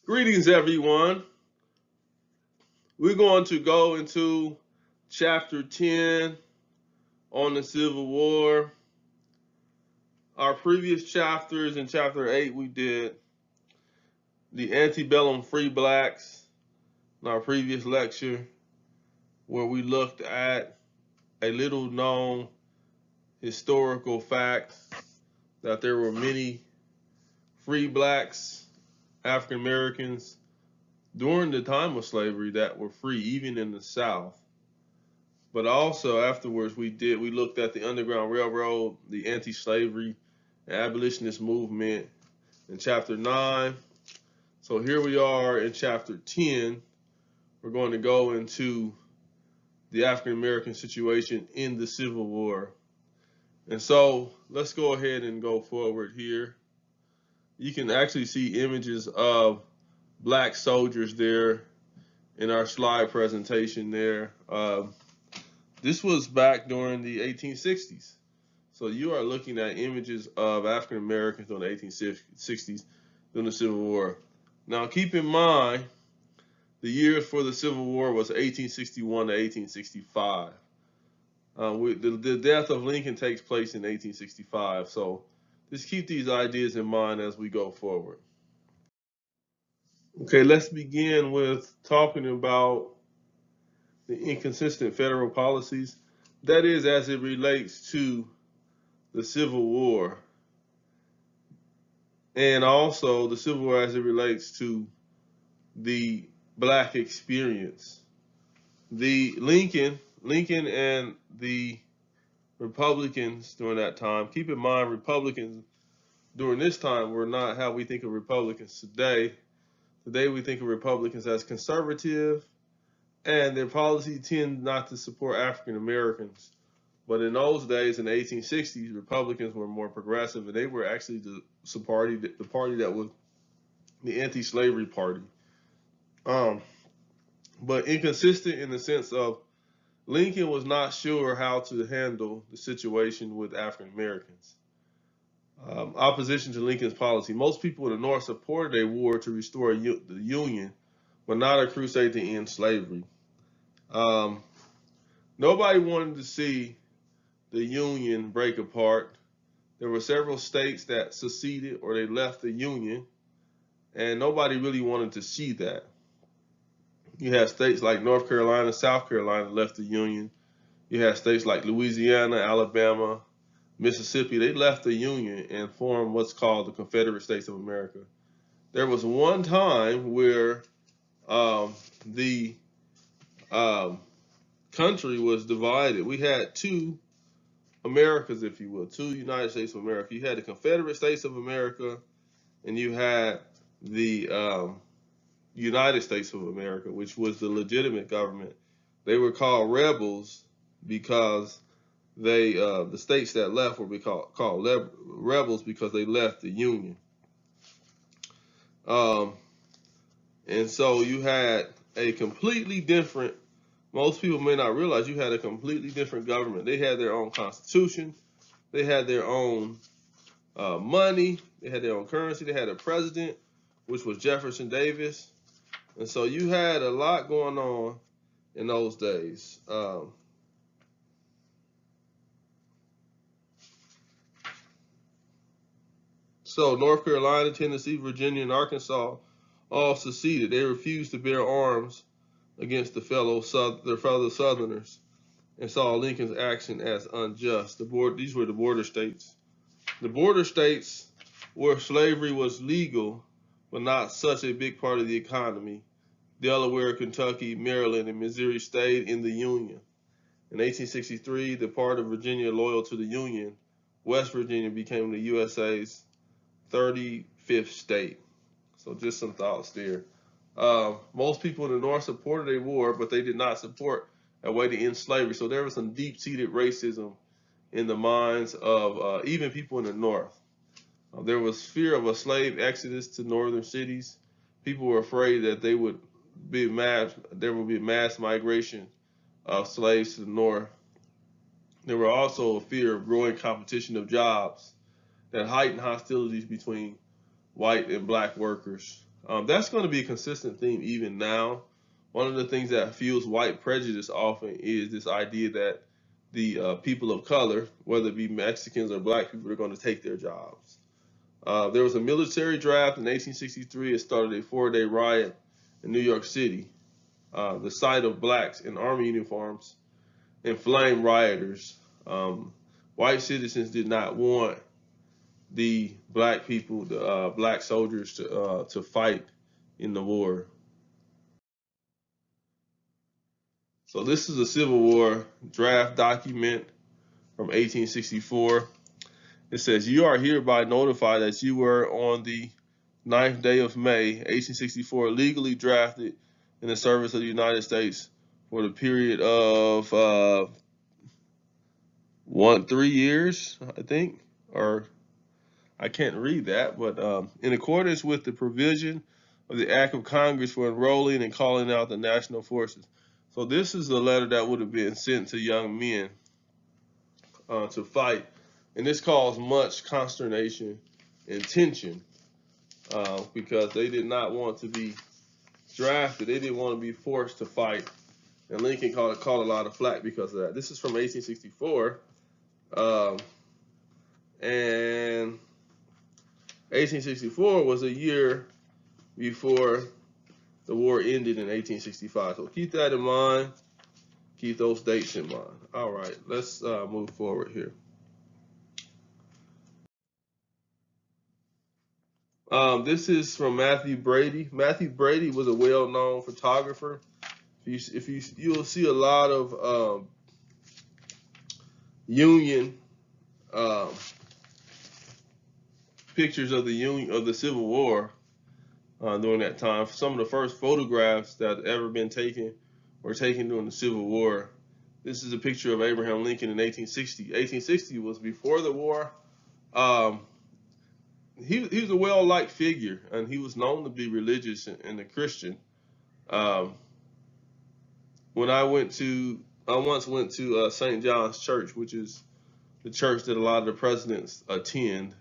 Greetings, everyone. We're going to go into chapter 10 on the Civil War. Our previous chapters, in chapter 8, we did the antebellum free blacks in our previous lecture, where we looked at a little known historical fact that there were many free blacks, African Americans, during the time of slavery that were free, even in the South. But also afterwards, we looked at the Underground Railroad, the anti-slavery and abolitionist movement in chapter 9. So here we are in chapter 10. We're going to go into the African American situation in the Civil War. And so let's go ahead and go forward here. You can actually see images of black soldiers there in our slide presentation there. This was back during the 1860s. So you are looking at images of African Americans during the 1860s during the Civil War. Now keep in mind, the years for the Civil War was 1861 to 1865. The death of Lincoln takes place in 1865. So just keep these ideas in mind as we go forward. Okay, let's begin with talking about the inconsistent federal policies. That is, as it relates to the Civil War, and also the Civil War as it relates to the black experience. The Lincoln and the Republicans during that time, keep in mind, Republicans during this time were not how we think of Republicans today. Today we think of Republicans as conservative, and their policy tend not to support African Americans. But in those days, in the 1860s, Republicans were more progressive, and they were actually the party that was the anti-slavery party. But inconsistent in the sense of Lincoln was not sure how to handle the situation with African Americans. Opposition to Lincoln's policy. Most people in the North supported a war to restore the Union, but not a crusade to end slavery. Nobody wanted to see the Union break apart. There were several states that seceded or they left the Union, and nobody really wanted to see that. You had states like North Carolina, South Carolina left the Union. You had states like Louisiana, Alabama, Mississippi. They left the Union and formed what's called the Confederate States of America. There was one time where the country was divided. We had two Americas, if you will, two United States of America. You had the Confederate States of America, and you had the United States of America, which was the legitimate government. They were called rebels because the states that left were called rebels because they left the Union. And so you had a completely different, most people may not realize, you had a completely different government. They had their own constitution. They had their own money. They had their own currency. They had a president, which was Jefferson Davis. And so you had a lot going on in those days. So North Carolina, Tennessee, Virginia, and Arkansas all seceded. They refused to bear arms against their fellow Southerners and saw Lincoln's action as unjust. These were the border states. The border states where slavery was legal, but not such a big part of the economy. Delaware, Kentucky, Maryland, and Missouri stayed in the Union. In 1863, the part of Virginia loyal to the Union, West Virginia, became the USA's 35th state. So just some thoughts there. Most people in the North supported a war, but they did not support a way to end slavery. So there was some deep-seated racism in the minds of even people in the North. There was fear of a slave exodus to northern cities. People were afraid that there would be mass migration of slaves to the North. There were also a fear of growing competition of jobs that heightened hostilities between white and black workers. That's going to be a consistent theme even now. One of the things that fuels white prejudice often is this idea that the people of color, whether it be Mexicans or black people, are going to take their jobs. There was a military draft in 1863. It started a 4-day riot in New York City. The sight of blacks in army uniforms inflamed rioters. White citizens did not want the black people, the black soldiers, to fight in the war. So this is a Civil War draft document from 1864. It says, "You are hereby notified that you were on the 9th day of May, 1864, legally drafted in the service of the United States for the period of 3 years, I think, or I can't read that, but in accordance with the provision of the Act of Congress for enrolling and calling out the national forces." So this is a letter that would have been sent to young men to fight, and this caused much consternation and tension because they did not want to be drafted. They didn't want to be forced to fight, and Lincoln caught a lot of flack because of that. This is from 1864, and 1864 was a year before the war ended in 1865. So keep that in mind. Keep those dates in mind. All right, let's move forward here. This is from Matthew Brady. Matthew Brady was a well-known photographer. You'll see a lot of Union pictures of the Civil War during that time. Some of the first photographs that have ever been taken were taken during the Civil War. This is a picture of Abraham Lincoln in 1860. 1860 was before the war. He was a well-liked figure, and he was known to be religious and a Christian. When I once went to St. John's Church, which is the church that a lot of the presidents attend,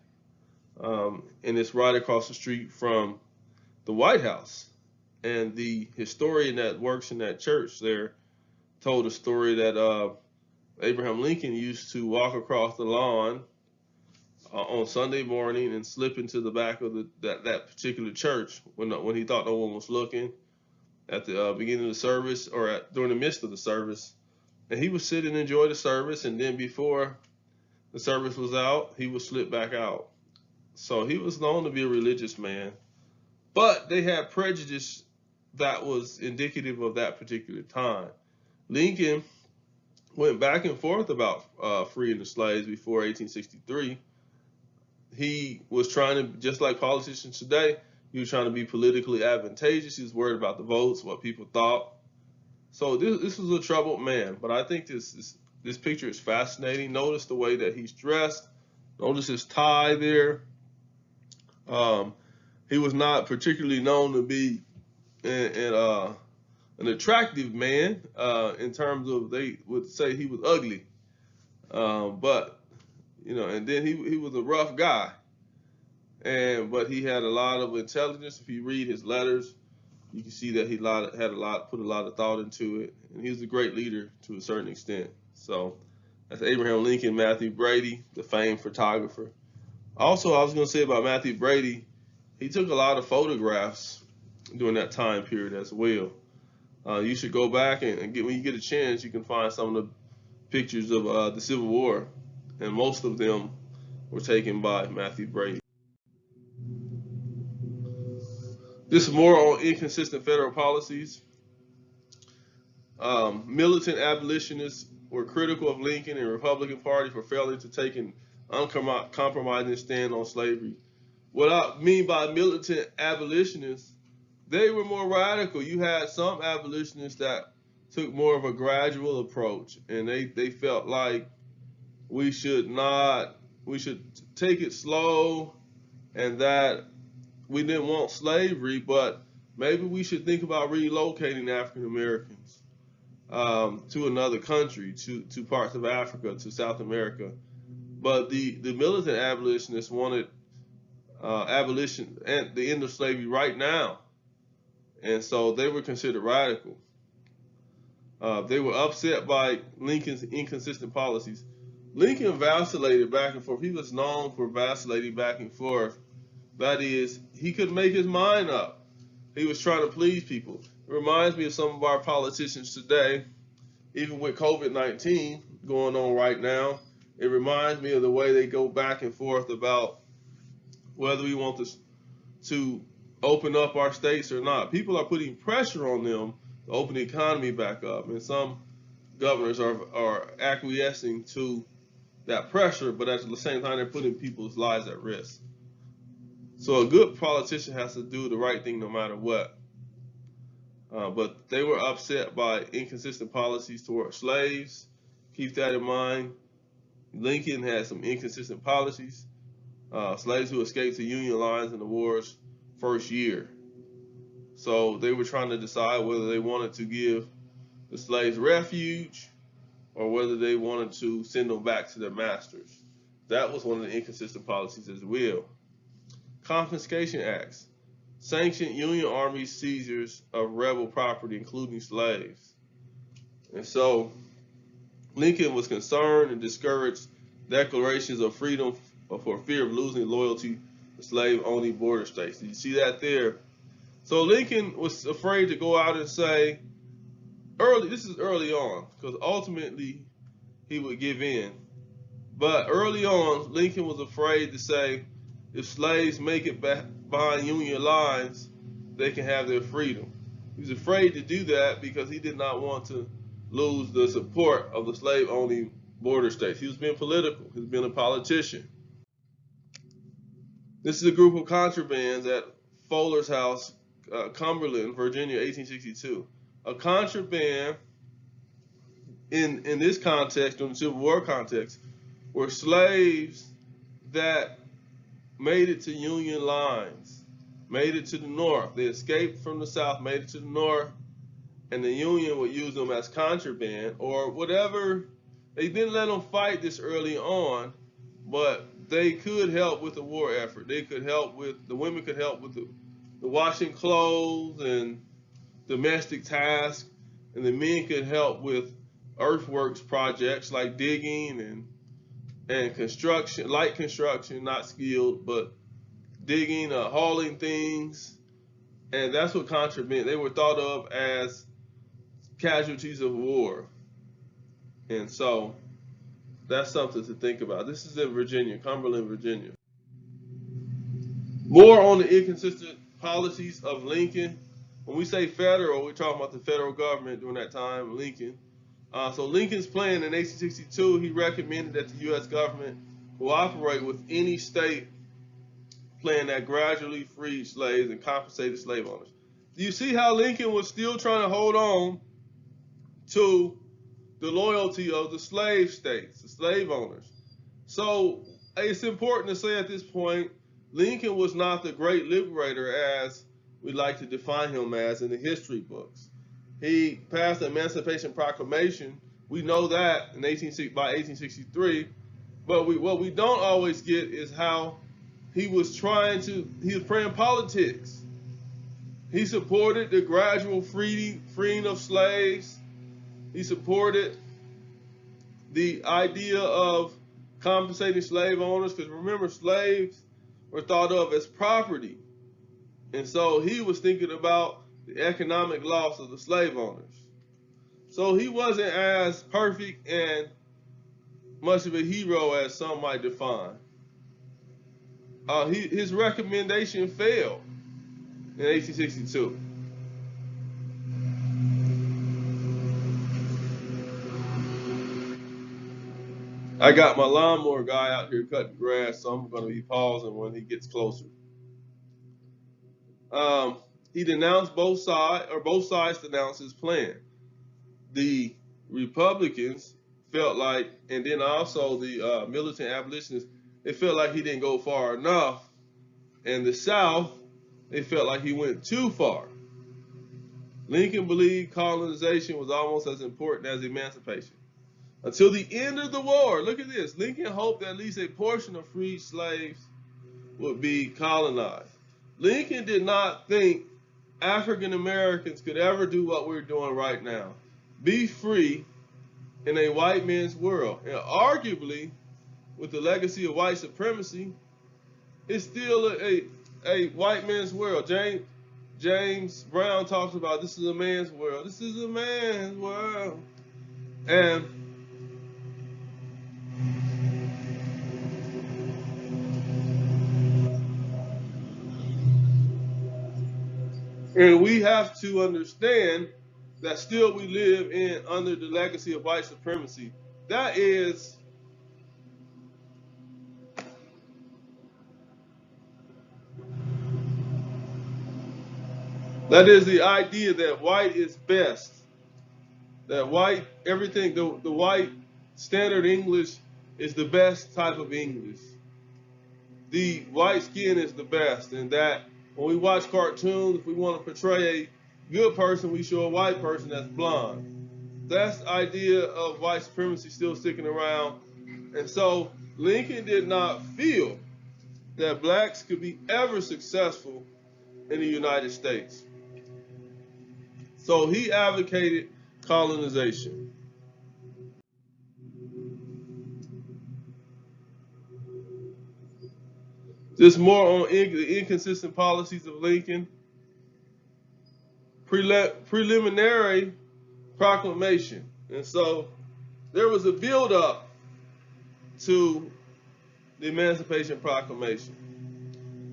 and it's right across the street from the White House. And the historian that works in that church there told a story that Abraham Lincoln used to walk across the lawn on Sunday morning and slip into the back of that particular church when he thought no one was looking at the beginning of the service or during the midst of the service. And he would sit and enjoy the service, and then before the service was out, he would slip back out. So he was known to be a religious man, but they had prejudice that was indicative of that particular time. Lincoln went back and forth about freeing the slaves before 1863. He was trying to, just like politicians today, he was trying to be politically advantageous. He was worried about the votes, what people thought. So this was a troubled man. But I think this picture is fascinating. Notice the way that he's dressed. Notice his tie there. He was not particularly known to be an attractive man in terms of, they would say he was ugly. But and then he was a rough guy, but he had a lot of intelligence. If you read his letters, you can see that he put a lot of thought into it, and he was a great leader to a certain extent. So that's Abraham Lincoln, Matthew Brady, the famed photographer. Also, I was going to say about Matthew Brady, he took a lot of photographs during that time period as well. You should go back and when you get a chance, you can find some of the pictures of the Civil War, and most of them were taken by Matthew Brady. This is more on inconsistent federal policies. Militant abolitionists were critical of Lincoln and Republican Party for failing to take an uncompromising stand on slavery. What I mean by militant abolitionists, they were more radical. You had some abolitionists that took more of a gradual approach, and they felt like we should take it slow, and that we didn't want slavery, but maybe we should think about relocating African Americans to another country, to parts of Africa, to South America. But the militant abolitionists wanted abolition and the end of slavery right now. And so they were considered radical. They were upset by Lincoln's inconsistent policies. Lincoln vacillated back and forth. He was known for vacillating back and forth. That is, he couldn't make his mind up. He was trying to please people. It reminds me of some of our politicians today, even with COVID-19 going on right now. It reminds me of the way they go back and forth about whether we want to open up our states or not. People are putting pressure on them to open the economy back up, and some governors are acquiescing to that pressure, but at the same time, they're putting people's lives at risk. So a good politician has to do the right thing no matter what. But they were upset by inconsistent policies toward slaves. Keep that in mind. Lincoln had some inconsistent policies. Slaves who escaped the Union lines in the war's first year. So they were trying to decide whether they wanted to give the slaves refuge or whether they wanted to send them back to their masters. That was one of the inconsistent policies as well. Confiscation Acts sanctioned Union Army seizures of rebel property, including slaves. And so Lincoln was concerned and discouraged declarations of freedom for fear of losing loyalty to slave-owning border states. Did you see that there? So Lincoln was afraid to go out and say, this is early on, because ultimately he would give in. But early on, Lincoln was afraid to say, if slaves make it back behind Union lines, they can have their freedom. He was afraid to do that because he did not want to lose the support of the slave-owning border states. He was being political. He was being a politician. This is a group of contrabands at Fuller's house, Cumberland, Virginia, 1862. A contraband in this context, in the Civil War context, were slaves that made it to Union lines, made it to the North. They escaped from the South, made it to the North, and the Union would use them as contraband or whatever. They didn't let them fight this early on, but they could help with the war effort. They could help with, the women could help with the washing clothes and domestic tasks, and the men could help with earthworks projects like digging and construction, light construction, not skilled, but digging, hauling things. And that's what contraband, they were thought of as casualties of war. And so that's something to think about. This is in Virginia, Cumberland, Virginia. More on the inconsistent policies of Lincoln. When we say federal, we're talking about the federal government during that time, Lincoln. So Lincoln's plan in 1862, he recommended that the U.S. government cooperate with any state plan that gradually freed slaves and compensated slave owners. Do you see how Lincoln was still trying to hold on to the loyalty of the slave states, the slave owners? So it's important to say at this point, Lincoln was not the great liberator as we like to define him as in the history books. He passed the Emancipation Proclamation. We know that by 1863. But what we don't always get is how he was praying politics. He supported the gradual freeing of slaves. He supported the idea of compensating slave owners, because remember, slaves were thought of as property. And so he was thinking about the economic loss of the slave owners. So he wasn't as perfect and much of a hero as some might define. His recommendation failed in 1862. I got my lawnmower guy out here cutting grass, so I'm going to be pausing when he gets closer. He denounced both sides denounced his plan. The Republicans felt like, and then also the militant abolitionists, they felt like he didn't go far enough. And the South, they felt like he went too far. Lincoln believed colonization was almost as important as emancipation. Until the end of the war, look at this, Lincoln hoped that at least a portion of freed slaves would be colonized. Lincoln did not think African Americans could ever do what we're doing right now, be free in a white man's world. And arguably, with the legacy of white supremacy, it's still a white man's world. James Brown talks about this is a man's world. This is a man's world. And we have to understand that still we live in under the legacy of white supremacy. That is the idea that white is best. That white, everything, the white standard English is the best type of English. The white skin is the best, and that when we watch cartoons, if we want to portray a good person, we show a white person that's blonde. That's the idea of white supremacy still sticking around. And so Lincoln did not feel that blacks could be ever successful in the United States. So he advocated colonization. Just more on the inconsistent policies of Lincoln. Preliminary proclamation. And so there was a build-up to the Emancipation Proclamation.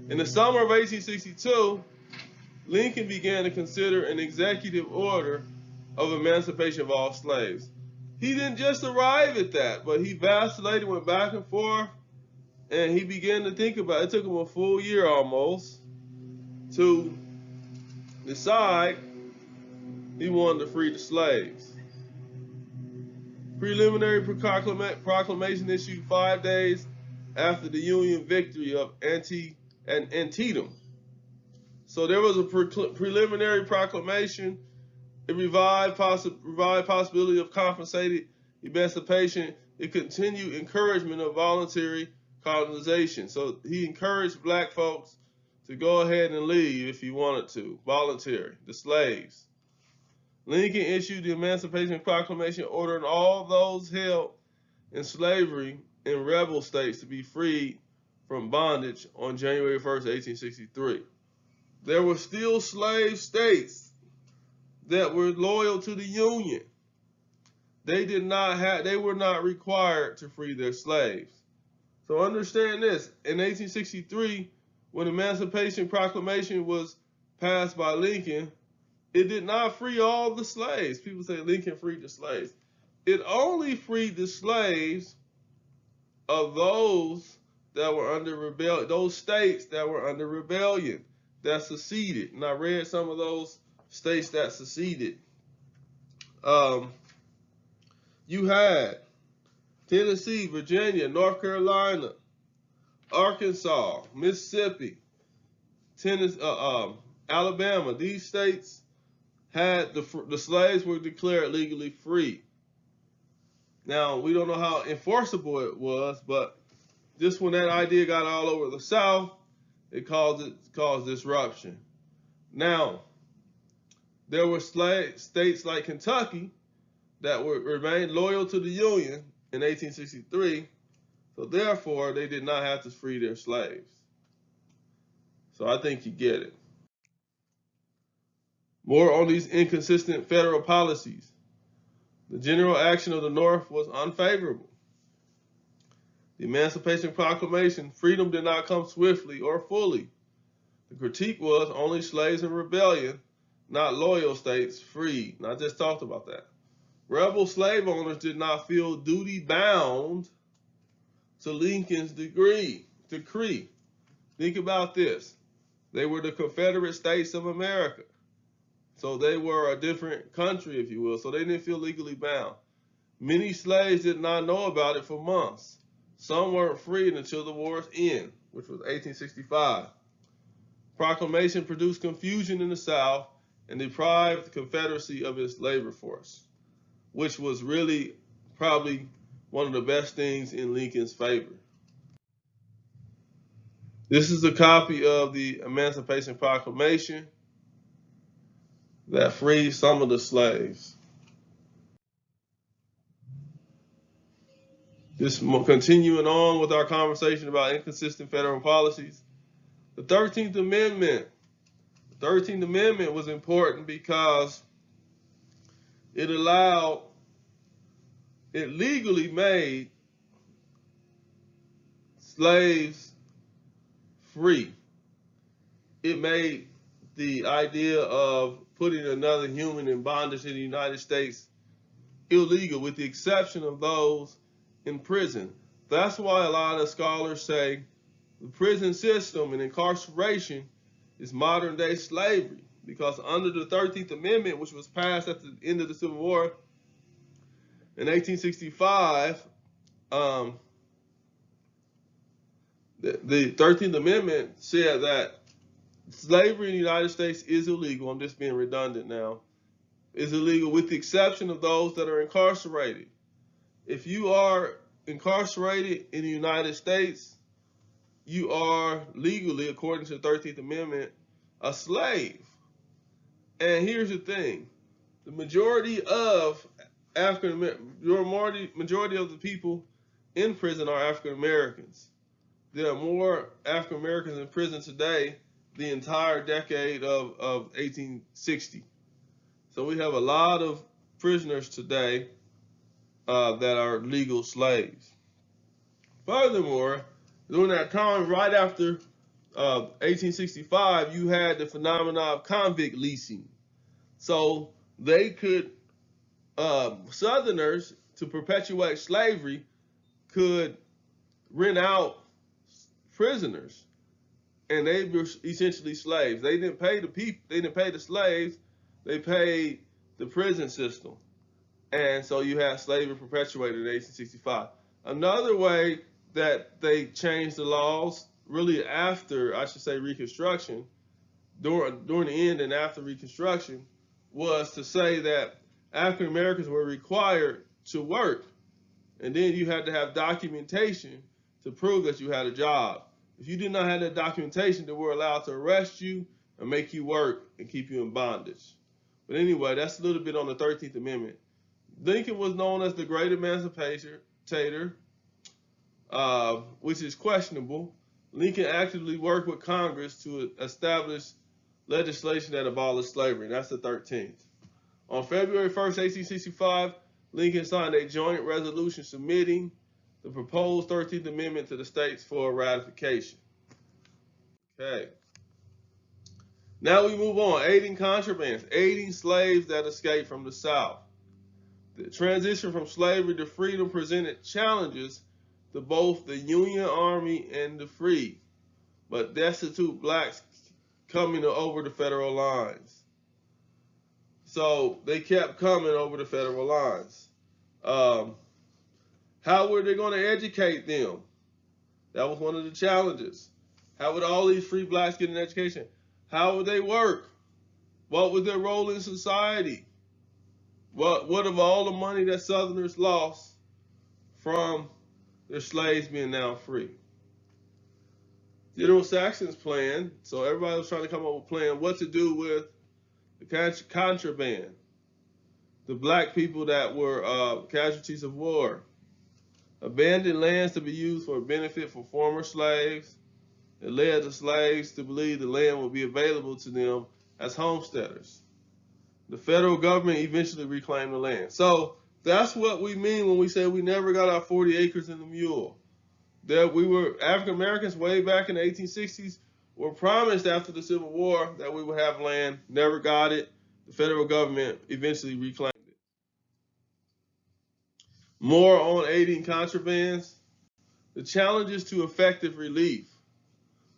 In the summer of 1862, Lincoln began to consider an executive order of emancipation of all slaves. He didn't just arrive at that, but he vacillated, went back and forth, and he began to think about it. It took him a full year almost to decide he wanted to free the slaves. Preliminary proclamation issued 5 days after the Union victory of Antietam. So there was a preliminary proclamation. It revived possibility of compensated emancipation. It continued encouragement of voluntary colonization. So he encouraged black folks to go ahead and leave if he wanted to, voluntary, the slaves. Lincoln issued the Emancipation Proclamation ordering all those held in slavery in rebel states to be freed from bondage on January 1st, 1863. There were still slave states that were loyal to the Union. They were not required to free their slaves. So understand this, in 1863, when the Emancipation Proclamation was passed by Lincoln, it did not free all the slaves. People say Lincoln freed the slaves. It only freed the slaves of those that were under rebellion, those states that were under rebellion, that seceded. And I read some of those states that seceded. You had Tennessee, Virginia, North Carolina, Arkansas, Mississippi, Tennessee, Alabama. These states had the slaves were declared legally free. Now, we don't know how enforceable it was, but just when that idea got all over the South, it caused disruption. Now, there were states like Kentucky that remained loyal to the Union in 1863, so therefore they did not have to free their slaves. So I think you get it. More on these inconsistent federal policies. The general action of the North was unfavorable. The Emancipation Proclamation, freedom did not come swiftly or fully. The critique was only slaves in rebellion, not loyal states, freed. And I just talked about that. Rebel slave owners did not feel duty bound to Lincoln's decree. Think about this. They were the Confederate States of America. So they were a different country, if you will. So they didn't feel legally bound. Many slaves did not know about it for months. Some weren't freed until the war's end, which was 1865. Proclamation produced confusion in the South and deprived the Confederacy of its labor force, which was really probably one of the best things in Lincoln's favor. This is a copy of the Emancipation Proclamation that freed some of the slaves. Just continuing on with our conversation about inconsistent federal policies. The 13th Amendment. The 13th Amendment was important because it legally made slaves free. It made the idea of putting another human in bondage in the United States illegal, with the exception of those in prison. That's why a lot of scholars say the prison system and incarceration is modern day slavery, because under the 13th Amendment, which was passed at the end of the Civil War in 1865, the 13th Amendment said that slavery in the United States is illegal. I'm just being redundant now. Is illegal with the exception of those that are incarcerated. If you are incarcerated in the United States, you are legally, according to the 13th Amendment, a slave. And here's the thing. The majority of majority of the people in prison are African Americans. There are more African Americans in prison today the entire decade of 1860. So we have a lot of prisoners today that are legal slaves. Furthermore, during that time, right after 1865, you had the phenomenon of convict leasing. So they could, Southerners, to perpetuate slavery, could rent out prisoners, and they were essentially slaves. They didn't pay the people. They didn't pay the slaves. They paid the prison system, and so you had slavery perpetuated in 1865. Another way that they changed the laws, really after, I should say, Reconstruction, during the end and after Reconstruction, was to say that African Americans were required to work, and then you had to have documentation to prove that you had a job. If you did not have that documentation, they were allowed to arrest you and make you work and keep you in bondage. But anyway, that's a little bit on the 13th Amendment. Lincoln was known as the Great Emancipator, which is questionable. Lincoln actively worked with Congress to establish legislation that abolished slavery, and that's the 13th. On February 1st, 1865, Lincoln signed a joint resolution submitting the proposed 13th Amendment to the states for ratification. Okay. Now we move on. Aiding contrabands, aiding slaves that escaped from the South. The transition from slavery to freedom presented challenges to both the Union Army and the free, but destitute blacks coming over the federal lines. So they kept coming over the federal lines. How were they going to educate them? That was one of the challenges. How would all these free blacks get an education? How would they work? What was their role in society? What of all the money that Southerners lost from their slaves being now free? General Saxon's plan, so everybody was trying to come up with a plan what to do with the contraband, the black people that were casualties of war, abandoned lands to be used for benefit for former slaves. It led the slaves to believe the land would be available to them as homesteaders. The federal government eventually reclaimed the land. So that's what we mean when we say we never got our 40 acres and the mule. That we were, African Americans way back in the 1860s were promised after the Civil War that we would have land, never got it. The federal government eventually reclaimed it. More on aiding contrabands. The challenges to effective relief.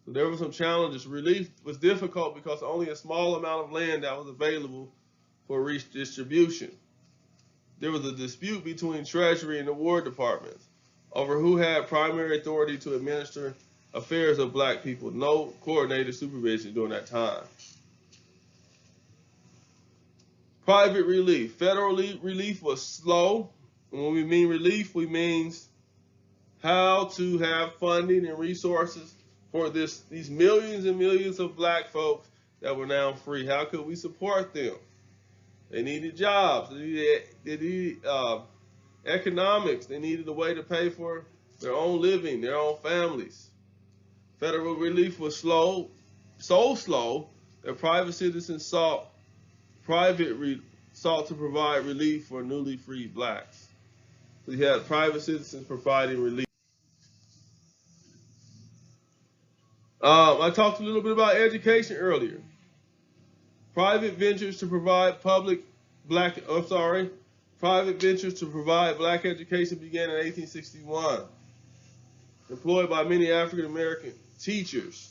So there were some challenges. Relief was difficult because only a small amount of land that was available for redistribution. There was a dispute between Treasury and the War Departments over who had primary authority to administer affairs of black people. No coordinated supervision during that time. Private relief. Federal relief was slow. And when we mean relief, we mean how to have funding and resources for these millions and millions of black folks that were now free? How could we support them? They needed jobs. They needed economics. They needed a way to pay for their own living, their own families. Federal relief was slow, so slow that private citizens sought to provide relief for newly freed blacks. So you had private citizens providing relief. I talked a little bit about education earlier. Private ventures to provide private ventures to provide black education began in 1861, employed by many African American teachers.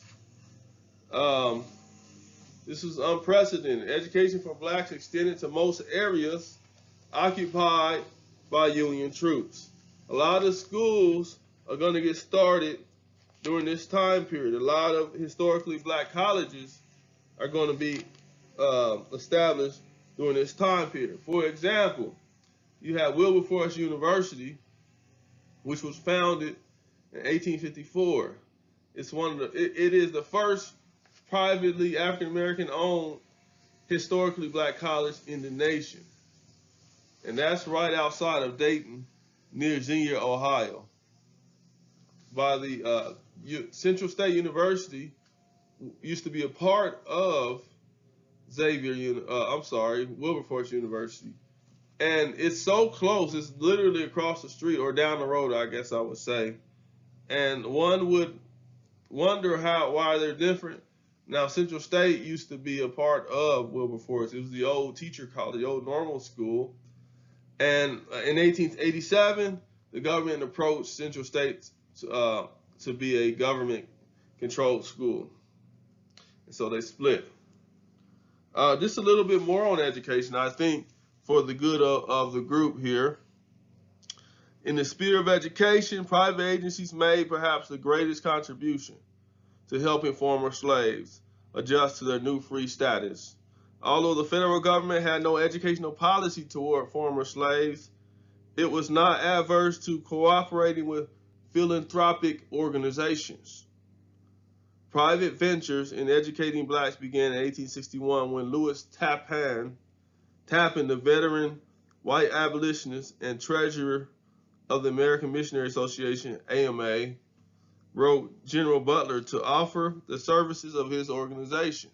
This was unprecedented. Education for blacks extended to most areas occupied by Union troops. A lot of schools are going to get started during this time period. A lot of historically black colleges are going to be established during this time period. For example, you have Wilberforce University, which was founded in 1854. It is the first privately African American owned historically black college in the nation. And that's right outside of Dayton, near Xenia, Ohio. By the Central State University used to be a part of Wilberforce University. And it's so close, it's literally across the street or down the road, I guess I would say. And one would wonder why they're different. Now, Central State used to be a part of Wilberforce. It was the old teacher college, the old normal school. And in 1887, the government approached Central State to be a government-controlled school. And so they split. Just a little bit more on education, I think, for the good of the group here. In the sphere of education, private agencies made perhaps the greatest contribution to helping former slaves adjust to their new free status. Although the federal government had no educational policy toward former slaves, it was not adverse to cooperating with philanthropic organizations. Private ventures in educating blacks began in 1861 when Louis Tappan, the veteran white abolitionist and treasurer of the American Missionary Association, AMA, wrote General Butler to offer the services of his organization.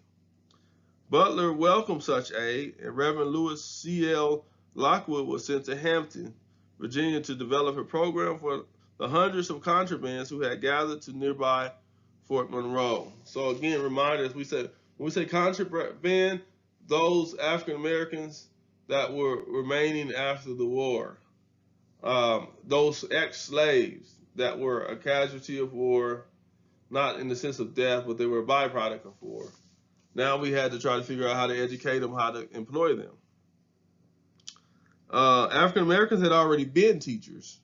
Butler welcomed such aid, and Reverend Lewis C.L. Lockwood was sent to Hampton, Virginia, to develop a program for the hundreds of contrabands who had gathered to nearby Fort Monroe. So again, reminders, when we say contraband, those African Americans that were remaining after the war, those ex-slaves that were a casualty of war, not in the sense of death, but they were a byproduct of war. Now we had to try to figure out how to educate them, how to employ them. African Americans had already been teachers,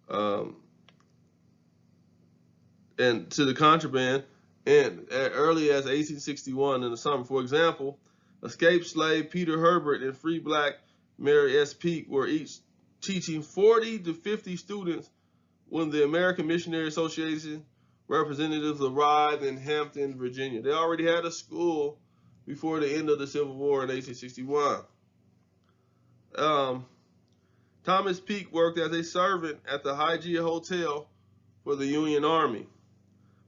and to the contraband, and as early as 1861 in the summer. For example, escaped slave Peter Herbert and free black Mary S. Peake were each teaching 40 to 50 students when the American Missionary Association representatives arrived in Hampton, Virginia. They already had a school before the end of the Civil War in 1861. Thomas Peake worked as a servant at the Hygeia Hotel for the Union Army,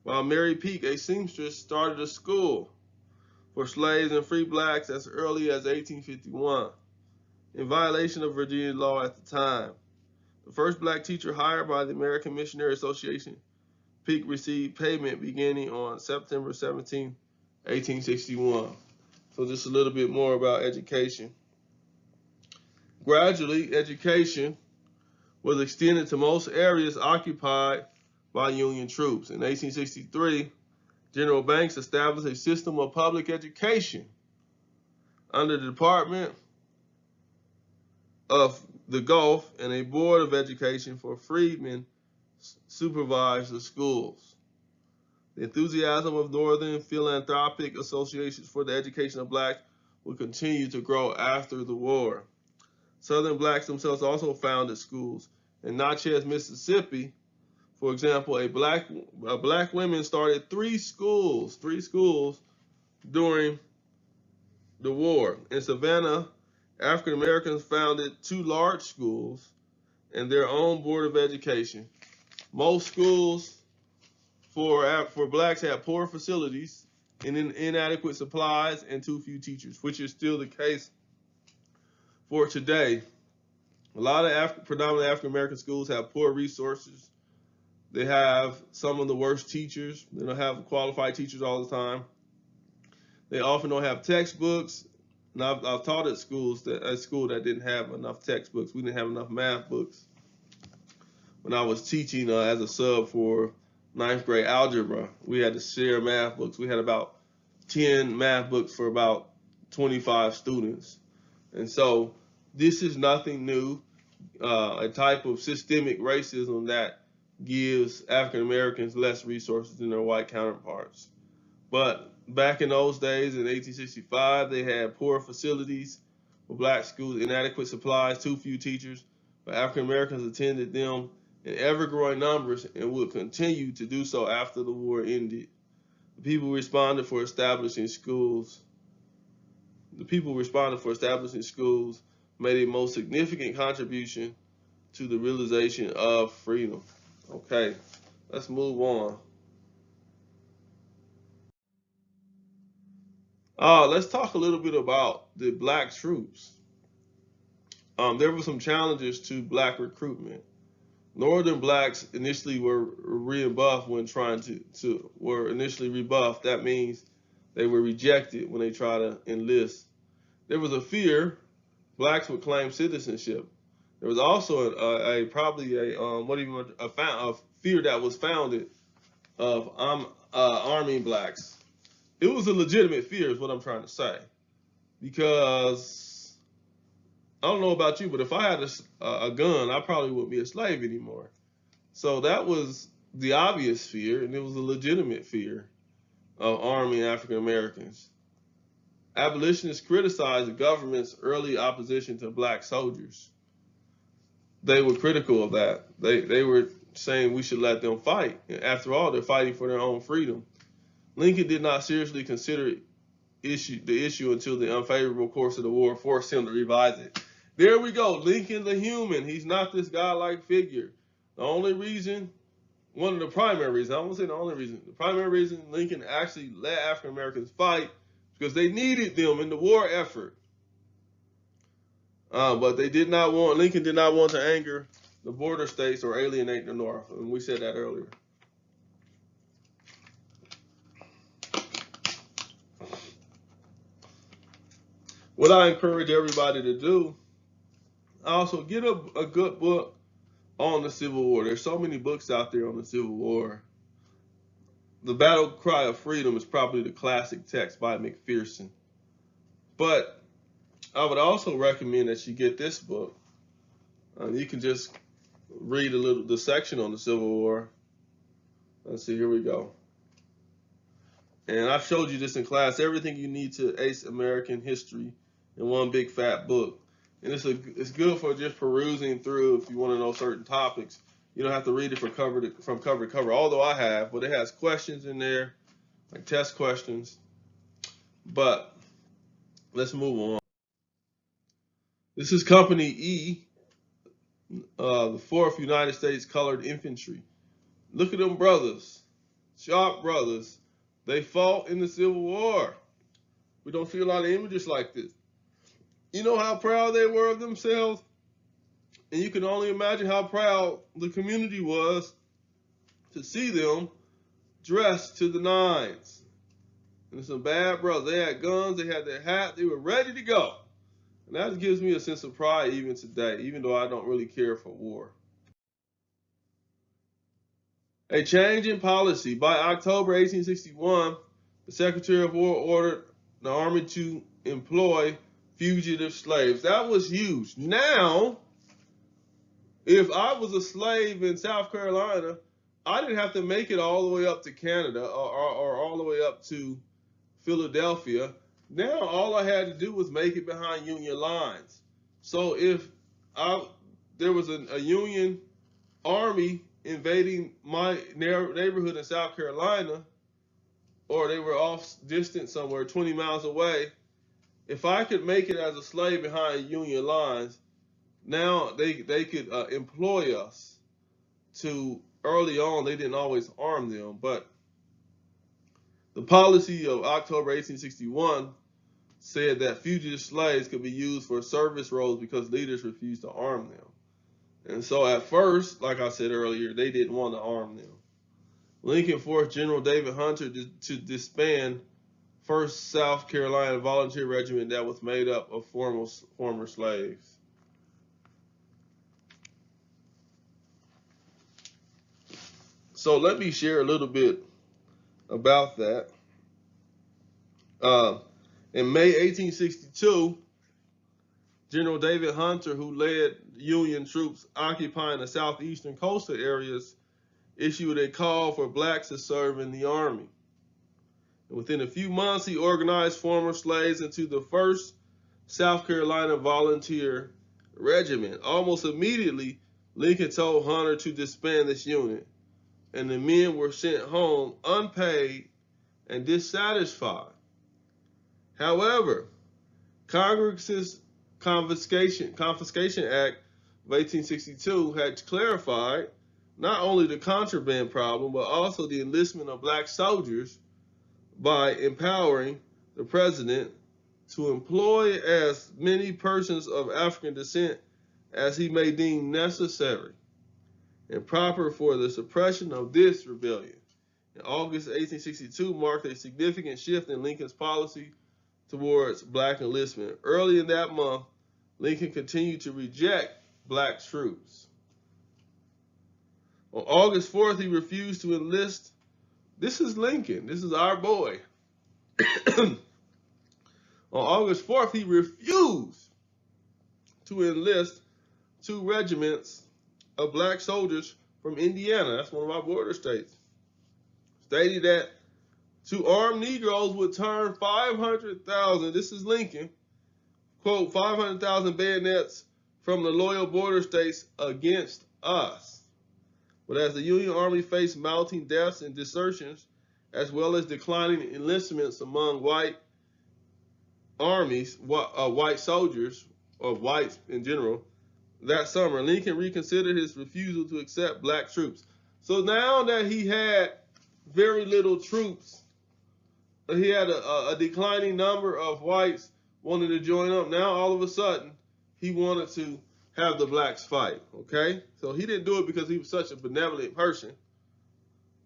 while Mary Peake, a seamstress, started a school for slaves and free blacks as early as 1851, in violation of Virginia law at the time. The first black teacher hired by the American Missionary Association, Peake received payment beginning on September 17, 1861. So just a little bit more about education. Gradually, education was extended to most areas occupied by Union troops. In 1863, General Banks established a system of public education under the Department of the Gulf, and a board of education for freedmen supervised the schools. The enthusiasm of Northern philanthropic associations for the education of blacks would continue to grow after the war. Southern blacks themselves also founded schools. In Natchez, Mississippi, For example, black women started three schools during the war. In Savannah, African Americans founded two large schools and their own board of education. Most schools for blacks had poor facilities and inadequate supplies and too few teachers, which is still the case for today. A lot of predominantly African American schools have poor resources. They have some of the worst teachers. They don't have qualified teachers all the time. They often don't have textbooks. And I've taught at school that didn't have enough textbooks. We didn't have enough math books. When I was teaching as a sub for ninth grade algebra, we had to share math books. We had about 10 math books for about 25 students. And so this is nothing new, a type of systemic racism that gives African Americans less resources than their white counterparts. But back in those days, in 1865, they had poor facilities for black schools, inadequate supplies, too few teachers. But African Americans attended them in ever-growing numbers and would continue to do so after the war ended. The people responded for establishing schools. Made a most significant contribution to the realization of freedom. Okay, let's move on. Let's talk a little bit about the black troops. There were some challenges to black recruitment. Northern blacks initially were rebuffed when were initially rebuffed. That means they were rejected when they tried to enlist. There was a fear blacks would claim citizenship. There was also a fear that was founded of arming blacks. It was a legitimate fear, is what I'm trying to say, because I don't know about you, but if I had a gun, I probably wouldn't be a slave anymore. So that was the obvious fear, and it was a legitimate fear of arming African Americans. Abolitionists criticized the government's early opposition to black soldiers. They were critical of that. They were saying we should let them fight. After all, they're fighting for their own freedom. Lincoln did not seriously consider the issue until the unfavorable course of the war forced him to revise it. There we go. Lincoln the human. He's not this godlike figure. One of the primary reasons, I won't say the only reason, the primary reason Lincoln actually let African Americans fight because they needed them in the war effort. But Lincoln did not want to anger the border states or alienate the North. And we said that earlier. What I encourage everybody to do, also get a good book on the Civil War. There's so many books out there on the Civil War. The Battle Cry of Freedom is probably the classic text by McPherson. But I would also recommend that you get this book. You can just read the section on the Civil War. Let's see, here we go. And I've showed you this in class, everything you need to ace American history in one big fat book. And it's good for just perusing through if you want to know certain topics. You don't have to read it from cover to cover, although I have, but it has questions in there, like test questions. But let's move on. This is Company E, the 4th United States Colored Infantry. Look at them brothers, sharp brothers. They fought in the Civil War. We don't see a lot of images like this. You know how proud they were of themselves? And you can only imagine how proud the community was to see them dressed to the nines. And some bad brothers. They had guns, they had their hat, they were ready to go. And that gives me a sense of pride even today, even though I don't really care for war. A change in policy. By October 1861, the Secretary of War ordered the Army to employ fugitive slaves. That was huge. Now, if I was a slave in South Carolina, I didn't have to make it all the way up to Canada or all the way up to Philadelphia. Now, all I had to do was make it behind Union lines. So if there was a Union Army invading my neighborhood in South Carolina, or they were off distant somewhere 20 miles away, if I could make it as a slave behind Union lines, now they could employ us to, early on, they didn't always arm them, but the policy of October 1861 said that fugitive slaves could be used for service roles because leaders refused to arm them. And so at first, like I said earlier, they didn't want to arm them. Lincoln forced General David Hunter to disband 1st South Carolina Volunteer Regiment that was made up of former slaves. So let me share a little bit about that. In May 1862, General David Hunter, who led Union troops occupying the southeastern coastal areas, issued a call for blacks to serve in the army. And within a few months, he organized former slaves into the 1st South Carolina Volunteer Regiment. Almost immediately, Lincoln told Hunter to disband this unit, and the men were sent home unpaid and dissatisfied. However, Congress's Confiscation Act of 1862 had clarified not only the contraband problem, but also the enlistment of black soldiers by empowering the president to employ as many persons of African descent as he may deem necessary and proper for the suppression of this rebellion. In August 1862 marked a significant shift in Lincoln's policy towards black enlistment. Early in that month, Lincoln continued to reject black troops. On August 4th, he refused to enlist. This is Lincoln. This is our boy. On August 4th, he refused to enlist 2 regiments of black soldiers from Indiana. That's one of our border states. Stating that to arm Negroes would turn 500,000, this is Lincoln, quote, 500,000 bayonets from the loyal border states against us. But as the Union Army faced mounting deaths and desertions, as well as declining enlistments among white armies, white soldiers, or whites in general, that summer, Lincoln reconsidered his refusal to accept black troops. So now that he had very little troops, he had a declining number of whites wanting to join up. Now, all of a sudden, he wanted to have the blacks fight, okay? So he didn't do it because he was such a benevolent person.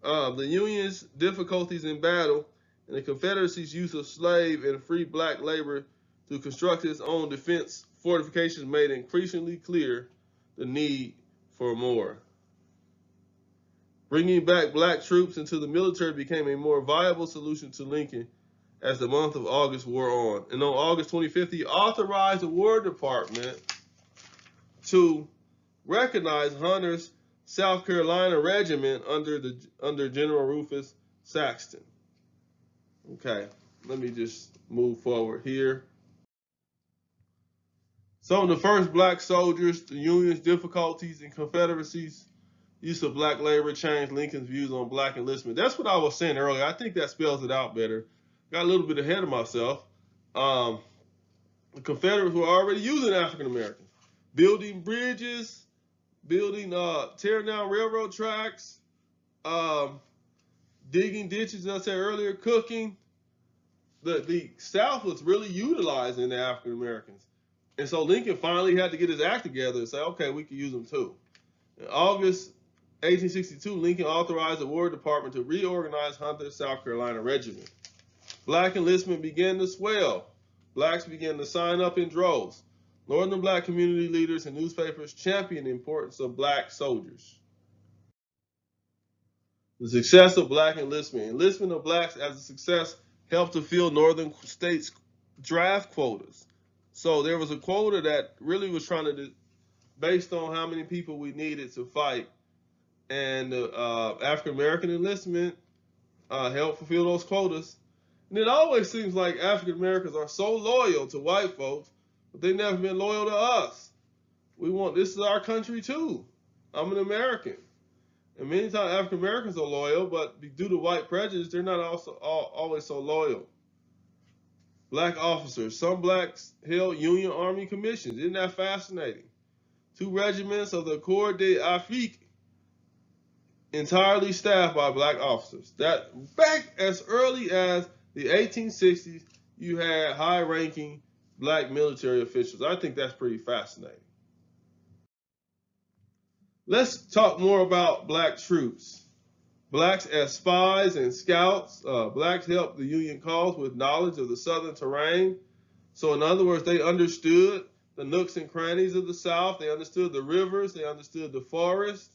The Union's difficulties in battle and the Confederacy's use of slave and free black labor to construct its own defense fortifications made increasingly clear the need for more. Bringing back black troops into the military became a more viable solution to Lincoln as the month of August wore on. And on August 25th, he authorized the War Department to recognize Hunter's South Carolina Regiment under General Rufus Saxton. Okay, let me just move forward here. Some of the first black soldiers, the Union's difficulties, and Confederacy's use of black labor changed Lincoln's views on black enlistment. That's what I was saying earlier. I think that spells it out better. Got a little bit ahead of myself. The Confederates were already using African Americans, building bridges, tearing down railroad tracks, digging ditches, as I said earlier, cooking. The South was really utilizing the African Americans. And so Lincoln finally had to get his act together and say, okay, we can use them too. In August 1862, Lincoln authorized the War Department to reorganize Hunter's South Carolina Regiment. Black enlistment began to swell. Blacks began to sign up in droves. Northern black community leaders and newspapers championed the importance of black soldiers. The success of black enlistment. Enlistment of blacks as a success helped to fill northern states' draft quotas. So there was a quota that really was trying to, based on how many people we needed to fight. And African American enlistment helped fulfill those quotas. And it always seems like African Americans are so loyal to white folks, but they've never been loyal to us. This is our country too. I'm an American. And many times African Americans are loyal, but due to white prejudice, they're not always so loyal. Black officers. Some blacks held Union Army commissions. Isn't that fascinating? 2 regiments of the Corps d'Afrique entirely staffed by black officers. That back as early as the 1860s, you had high-ranking black military officials. I think that's pretty fascinating. Let's talk more about black troops. Blacks as spies and scouts. Blacks helped the Union cause with knowledge of the southern terrain. So in other words, they understood the nooks and crannies of the South. They understood the rivers. They understood the forest,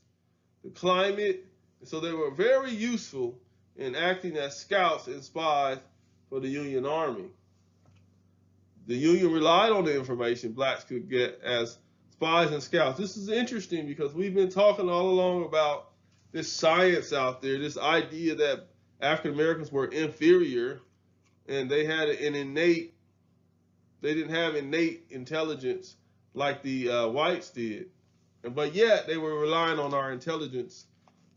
the climate. So they were very useful in acting as scouts and spies for the Union Army. The Union relied on the information blacks could get as spies and scouts. This is interesting because we've been talking all along about this science out there, this idea that African Americans were inferior and they had they didn't have innate intelligence like the whites did. But yet they were relying on our intelligence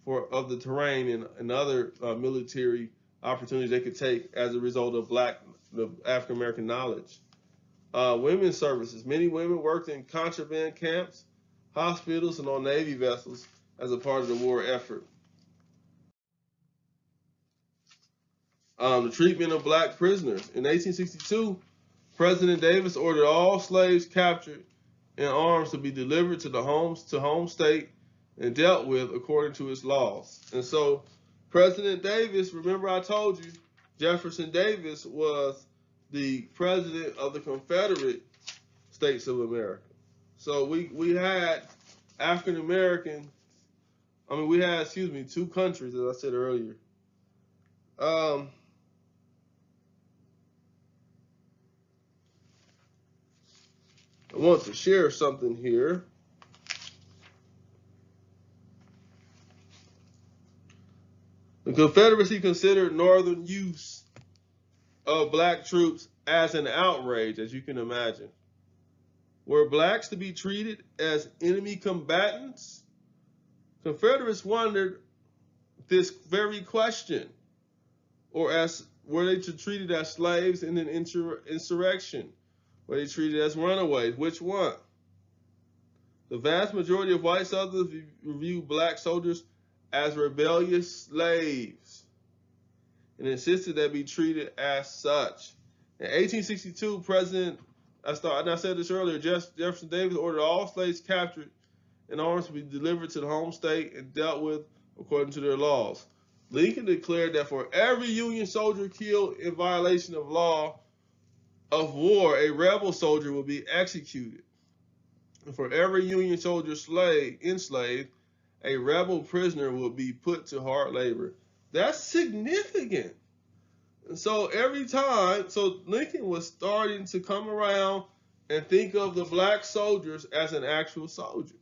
of the terrain and other military opportunities they could take as a result of the African American knowledge. Women's services. Many women worked in contraband camps, hospitals, and on Navy vessels as a part of the war effort. The treatment of black prisoners. In 1862, President Davis ordered all slaves captured in arms to be delivered to home state and dealt with according to its laws. And so President Davis, remember I told you, Jefferson Davis was the president of the Confederate States of America. So we had African American, we had, 2 countries, as I said earlier. I want to share something here. The Confederacy considered Northern use of black troops as an outrage, as you can imagine. Were blacks to be treated as enemy combatants? Confederates wondered this very question, or were they treated as slaves in an insurrection? Were they treated as runaways? Which one? The vast majority of white Southerners viewed black soldiers as rebellious slaves and insisted they be treated as such. In 1862, I said this earlier, Jefferson Davis ordered all slaves captured in arms to be delivered to the home state and dealt with according to their laws. Lincoln declared that for every Union soldier killed in violation of law of war, a rebel soldier will be executed. And for every Union soldier enslaved, a rebel prisoner will be put to hard labor. That's significant. And so Lincoln was starting to come around and think of the black soldiers as an actual soldier.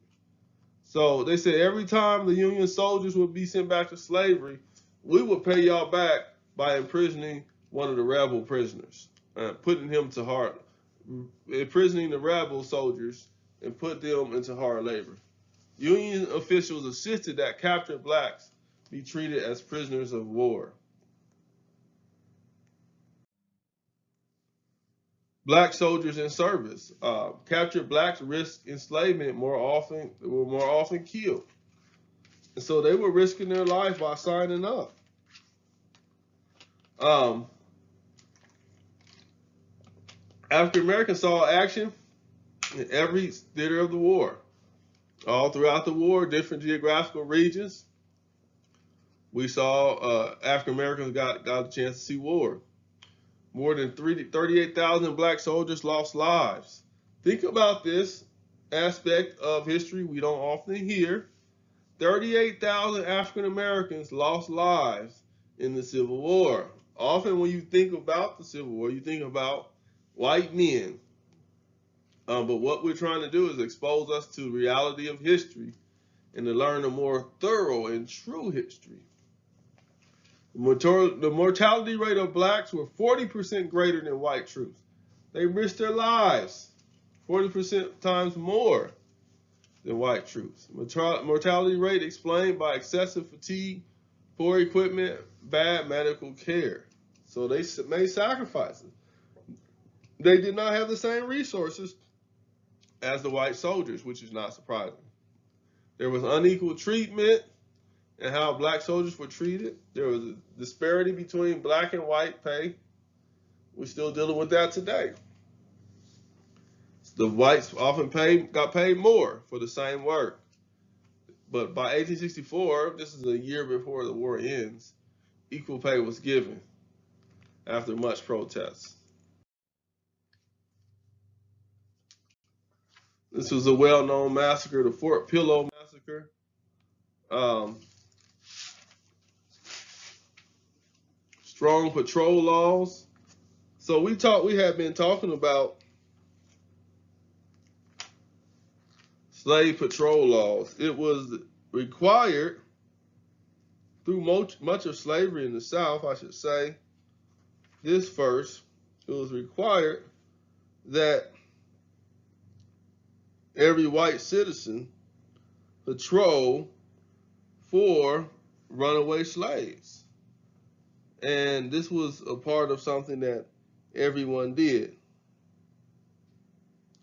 So they said every time the Union soldiers would be sent back to slavery, we would pay y'all back by imprisoning one of the rebel prisoners, imprisoning the rebel soldiers and put them into hard labor. Union officials insisted that captured blacks be treated as prisoners of war. Black soldiers in service. Captured blacks risked enslavement were more often killed. And so they were risking their life by signing up. African Americans saw action in every theater of the war. All throughout the war, different geographical regions, we saw African Americans got a chance to see war. More than 38,000 black soldiers lost lives. Think about this aspect of history we don't often hear. 38,000 African Americans lost lives in the Civil War. Often when you think about the Civil War, you think about white men. But what we're trying to do is expose us to the reality of history and to learn a more thorough and true history. The mortality rate of blacks were 40% greater than white troops. They risked their lives 40% times more. than white troops. Mortality rate explained by excessive fatigue, poor equipment, bad medical care. So they made sacrifices. They did not have the same resources as the white soldiers, which is not surprising. There was unequal treatment in how black soldiers were treated. There was a disparity between black and white pay. We're still dealing with that today. The whites often got paid more for the same work. But by 1864, this is a year before the war ends, equal pay was given after much protest. This was a well-known massacre, the Fort Pillow massacre. Strong patrol laws. So we had been talking about slave patrol laws. It was required through much of slavery in the South, I should say. This first, it was required that every white citizen patrol for runaway slaves. And this was a part of something that everyone did.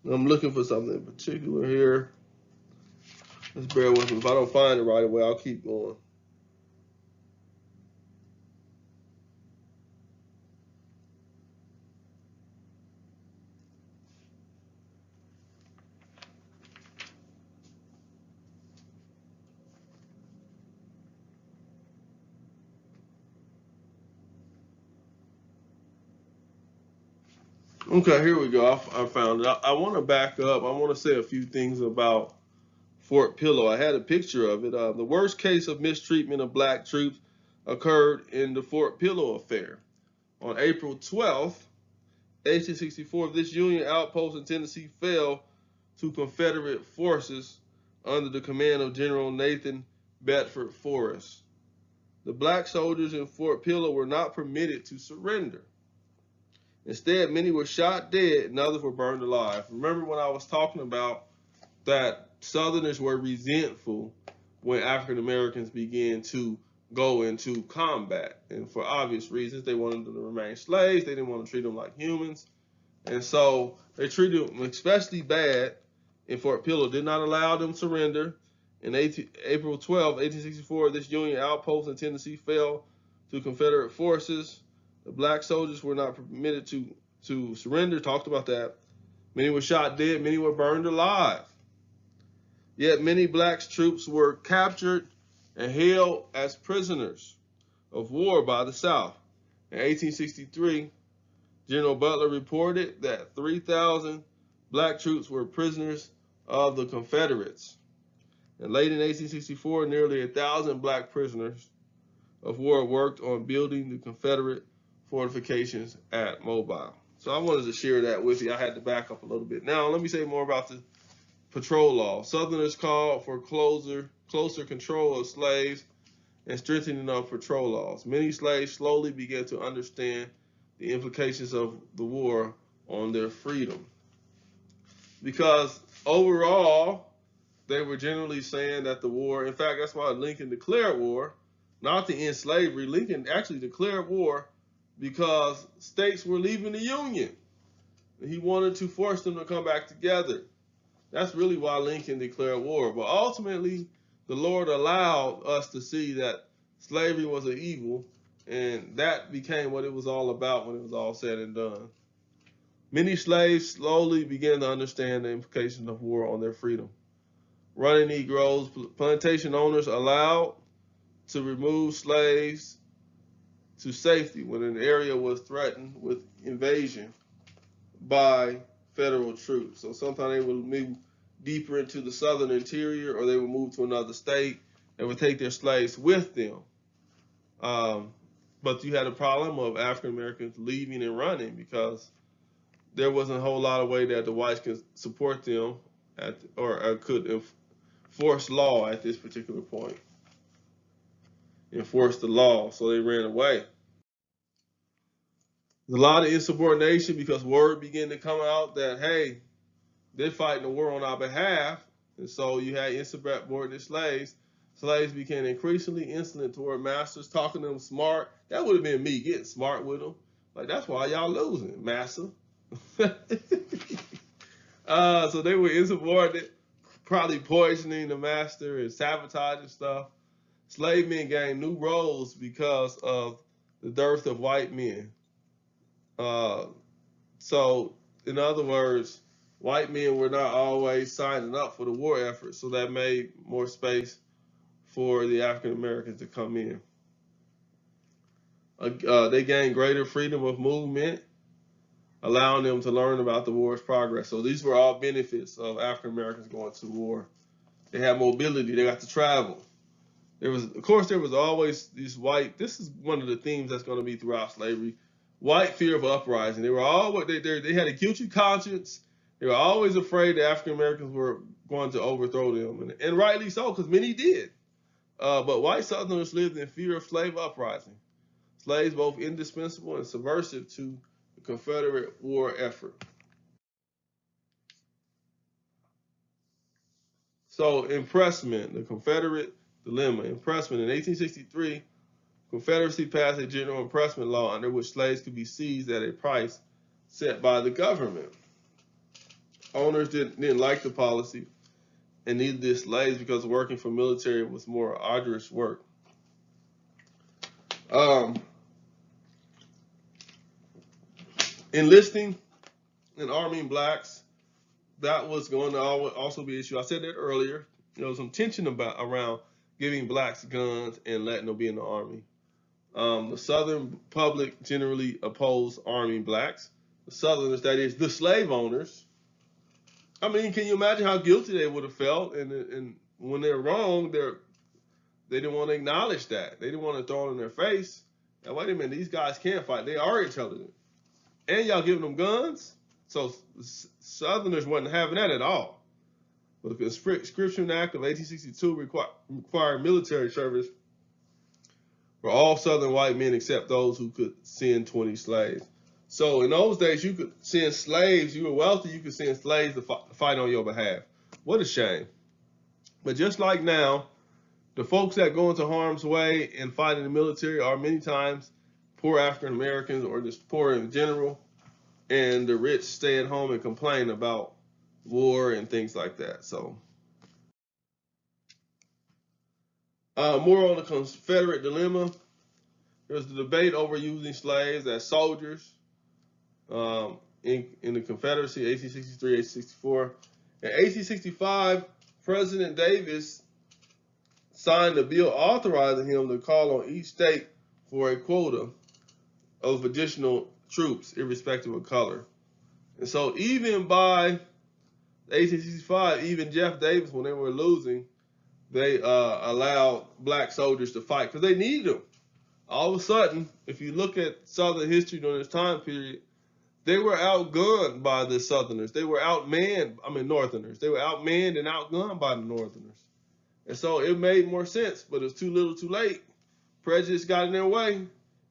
I'm looking for something in particular here. Just bear with me. If I don't find it right away, I'll keep going. Okay, here we go. I found it. I want to back up. I want to say a few things about Fort Pillow. I had a picture of it. The worst case of mistreatment of black troops occurred in the Fort Pillow affair. On April 12th, 1864, this Union outpost in Tennessee fell to Confederate forces under the command of General Nathan Bedford Forrest. The black soldiers in Fort Pillow were not permitted to surrender. Instead, many were shot dead and others were burned alive. Remember when I was talking about that Southerners were resentful when African Americans began to go into combat. And for obvious reasons, they wanted them to remain slaves. They didn't want to treat them like humans. And so they treated them especially bad in Fort Pillow, did not allow them to surrender. In April 12, 1864, this Union outpost in Tennessee fell to Confederate forces. The black soldiers were not permitted to surrender. Talked about that. Many were shot dead. Many were burned alive. Yet many black troops were captured and held as prisoners of war by the South. In 1863, General Butler reported that 3,000 black troops were prisoners of the Confederates. And late in 1864, nearly 1,000 black prisoners of war worked on building the Confederate fortifications at Mobile. So I wanted to share that with you. I had to back up a little bit. Now, let me say more about the patrol law. Southerners called for closer control of slaves and strengthening of patrol laws. Many slaves slowly began to understand the implications of the war on their freedom. Because overall, they were generally saying that the war, in fact, that's why Lincoln declared war, not to end slavery. Lincoln actually declared war because states were leaving the Union. He wanted to force them to come back together. That's really why Lincoln declared war. But ultimately, the Lord allowed us to see that slavery was an evil, and that became what it was all about when it was all said and done. Many slaves slowly began to understand the implications of war on their freedom. Running Negroes, plantation owners allowed to remove slaves to safety when an area was threatened with invasion by federal troops. So sometimes they would move deeper into the southern interior, or they would move to another state and would take their slaves with them. But you had a problem of African Americans leaving and running because there wasn't a whole lot of way that the whites could support them or could enforce law at this particular point. Enforce the law, so they ran away. There's a lot of insubordination because word began to come out that, hey, they're fighting the war on our behalf, And so you had insubordinate slaves. Slaves became increasingly insolent toward masters, talking to them smart. That would have been me getting smart with them. Like, that's why y'all losing, master. So they were insubordinate, probably poisoning the master and sabotaging stuff. Slave men gained new roles because of the dearth of white men. Uh, so, in other words, white men were not always signing up for the war effort, so that made more space for the African Americans to come in. They gained greater freedom of movement, allowing them to learn about the war's progress. So these were all benefits of African Americans going to war. They had mobility. They got to travel. Of course, there was always these white. This is one of the themes that's going to be throughout slavery. White fear of uprising. They were always they had a guilty conscience. They were always afraid that African Americans were going to overthrow them, and rightly so, because many did. But white Southerners lived in fear of slave uprising. Slaves both indispensable and subversive to the Confederate war effort. So impressment, the Confederate Dilemma. Impressment in 1863. Confederacy passed a general impressment law under which slaves could be seized at a price set by the government. Owners didn't like the policy and neither did slaves because working for military was more arduous work. Enlisting and arming blacks, that was going to also be an issue. I said that earlier. There was some tension around giving blacks guns and letting them be in the army. The Southern public generally opposed arming blacks. The Southerners, that is, the slave owners. I mean, can you imagine how guilty they would have felt? And when they're wrong, they didn't want to acknowledge that. They didn't want to throw it in their face. Now, wait a minute, these guys can't fight. They are intelligent. And y'all giving them guns? So Southerners wasn't having that at all. But the Conscription Act of 1862 required military service for all Southern white men except those who could send 20 slaves. So in those days, you could send slaves. You were wealthy, you could send slaves to fight on your behalf. What a shame. But just like now, the folks that go into harm's way and fight in the military are many times poor African Americans or just poor in general. And the rich stay at home and complain about war and things like that. So, more on the Confederate Dilemma. There's the debate over using slaves as soldiers in the Confederacy, 1863, 1864. In 1865, President Davis signed a bill authorizing him to call on each state for a quota of additional troops, irrespective of color. And so even by 1865, even Jeff Davis, when they were losing, they allowed black soldiers to fight because they needed them. All of a sudden, if you look at Southern history during this time period, they were outgunned by the Southerners. They were Northerners. They were outmanned and outgunned by the Northerners. And so it made more sense, but it was too little too late. Prejudice got in their way.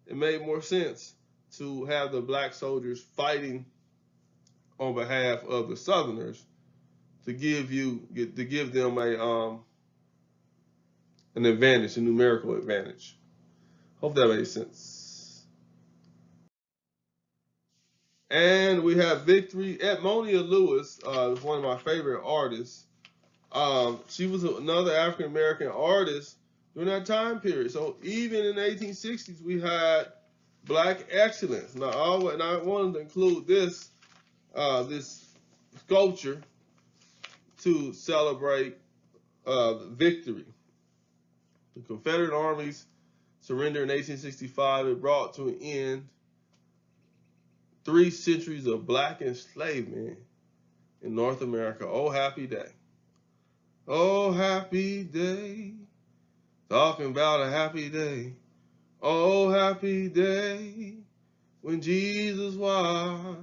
It made more sense to have the black soldiers fighting on behalf of the Southerners to give them an advantage, a numerical advantage. Hope that makes sense. And we have victory. Edmonia Lewis is one of my favorite artists. She was another African American artist during that time period. So even in the 1860s, we had black excellence. Now, I wanted to include this sculpture to celebrate victory. The Confederate armies surrendered in 1865. It brought to an end 3 centuries of black enslavement in North America. Oh, happy day. Oh, happy day. Talking about a happy day. Oh, happy day. When Jesus was.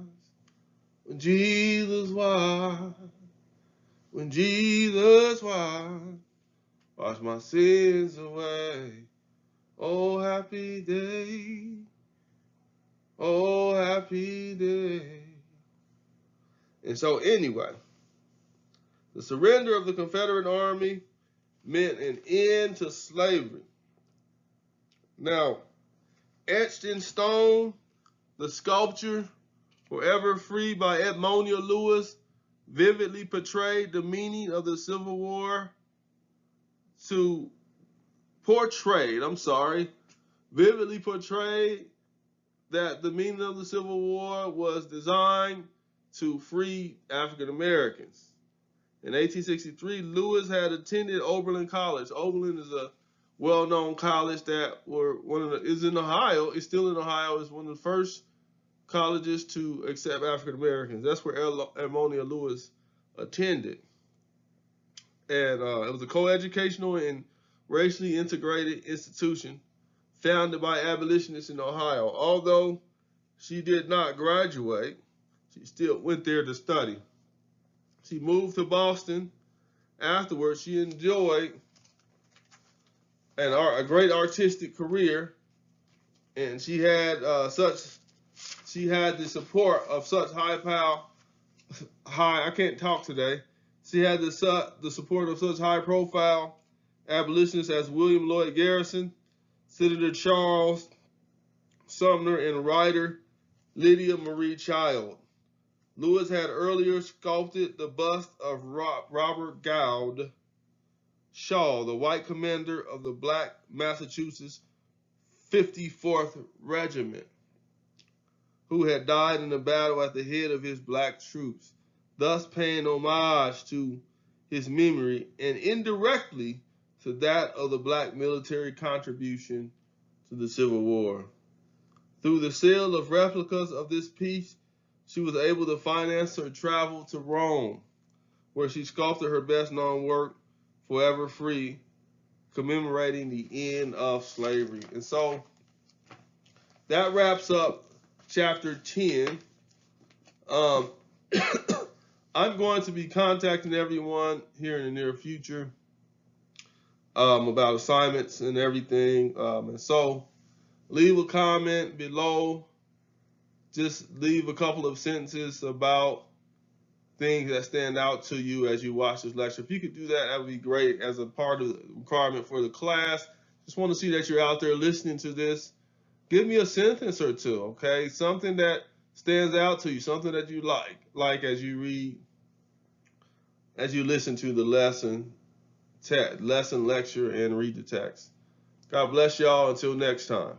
When Jesus was. When Jesus was. Wash my sins away. Oh, happy day. Oh, happy day. And so anyway, The surrender of the Confederate Army meant an end to slavery. Now, etched in stone, the sculpture, Forever Free by Edmonia Lewis, vividly portrayed the meaning of the Civil War vividly portrayed that the meaning of the Civil War was designed to free African Americans. In 1863, Lewis had attended Oberlin College. Oberlin is a well-known college that is in Ohio. It's still in Ohio. It's one of the first colleges to accept African Americans. That's where Edmonia Lewis attended. And it was a co-educational and racially integrated institution founded by abolitionists in Ohio. Although she did not graduate, she still went there to study. She moved to Boston. Afterwards, she enjoyed a great artistic career, and she had the support of such I can't talk today. She had the support of such high-profile abolitionists as William Lloyd Garrison, Senator Charles Sumner, and writer Lydia Marie Child. Lewis had earlier sculpted the bust of Robert Gould Shaw, the white commander of the Black Massachusetts 54th Regiment, who had died in the battle at the head of his black troops, thus paying homage to his memory and indirectly to that of the black military contribution to the Civil War. Through the sale of replicas of this piece, she was able to finance her travel to Rome, where she sculpted her best-known work, Forever Free, commemorating the end of slavery. And so that wraps up chapter 10. I'm going to be contacting everyone here in the near future about assignments and everything. And so leave a comment below. Just leave a couple of sentences about things that stand out to you as you watch this lecture. If you could do that, that would be great as a part of the requirement for the class. Just want to see that you're out there listening to this. Give me a sentence or two, okay? Something that stands out to you, something that you like as you read, as you listen to the lesson, lecture, and read the text. God bless y'all. Until next time.